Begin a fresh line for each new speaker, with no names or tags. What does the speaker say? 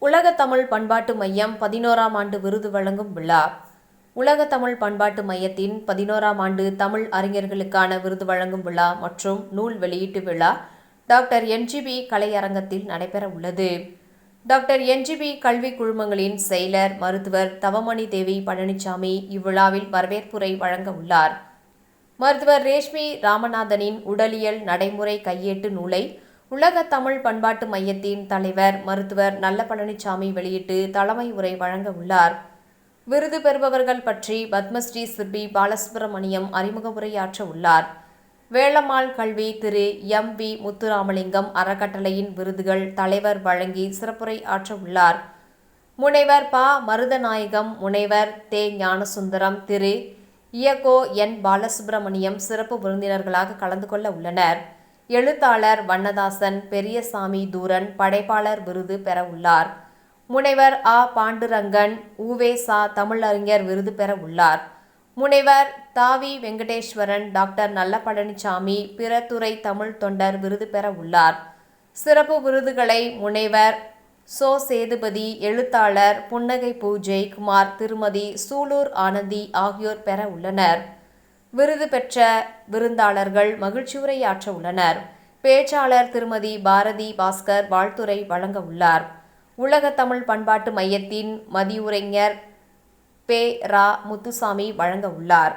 உலக தமிழ் பண்பாட்டு மையம் 11ஆம் ஆண்டு விருது வழங்கும் விழா. உலக தமிழ் பண்பாட்டு மையத்தின் 11ஆம் ஆண்டு தமிழ் அறிஞர்களுக்கான விருது வழங்கும் விழா மற்றும் நூல் வெளியீட்டு விழா டாக்டர் என்ஜிபி கலையரங்கத்தில் நடைபெற உள்ளது. டாக்டர் என்ஜிபி கல்வி குழுமங்களின் செயலர் மருத்துவர் தவமணி தேவி பழனிசாமி இவ்விழாவில் வரவேற்புரை வழங்க உள்ளார். மருத்துவர் ரேஷ்மி ராமநாதனின் உடலியல் நடைமுறை கையேட்டு நூலை உலக தமிழ் பண்பாட்டு மையத்தின் தலைவர் மருத்துவர் நல்ல பழனிசாமி வெளியிட்டு தலைமை உரை வழங்க உள்ளார். விருது பெறுபவர்கள் பற்றி பத்மஸ்ரீ சிற்பி பாலசுப்ரமணியம் அறிமுக உரையாற்ற உள்ளார். வேளம்மாள் கல்வி திரு எம்.வி. முத்துராமலிங்கம் அறக்கட்டளையின் விருதுகள் தலைவர் வழங்கி சிறப்புரை ஆற்ற உள்ளார். முனைவர் ப. மருதநாயகம், முனைவர் தே. ஞானசுந்தரம், திரு இயகோ என். பாலசுப்ரமணியம் சிறப்பு விருந்தினர்களாக கலந்து கொள்ள உள்ளனர். எழுத்தாளர் வண்ணதாசன் பெரியசாமி தூரன் படைப்பாளர் விருது பெற உள்ளார். முனைவர் ஆ. பாண்டுரங்கன் உ.வே.சா. தமிழறிஞர் விருது பெற உள்ளார். முனைவர் தாவி வெங்கடேஸ்வரன், டாக்டர் நல்ல பழனிசாமி பிற துறை தமிழ் தொண்டர் விருது பெற உள்ளார். சிறப்பு விருதுகளை முனைவர் சோ. சேதுபதி, எழுத்தாளர் புன்னகை பூ. ஜெயக்குமார், திருமதி சூலூர் ஆனந்தி ஆகியோர் பெற உள்ளனர். விருது பெற்ற விருந்தாளர்கள் மகிழ்ச்சியுரையாற்ற உள்ளனர். பேச்சாளர் திருமதி பாரதி பாஸ்கர் வாழ்த்துரை வழங்க உள்ளார். உலக தமிழ் பண்பாட்டு மையத்தின் மதியுரைஞர் பெ. ரா. முத்துசாமி வழங்க உள்ளார்.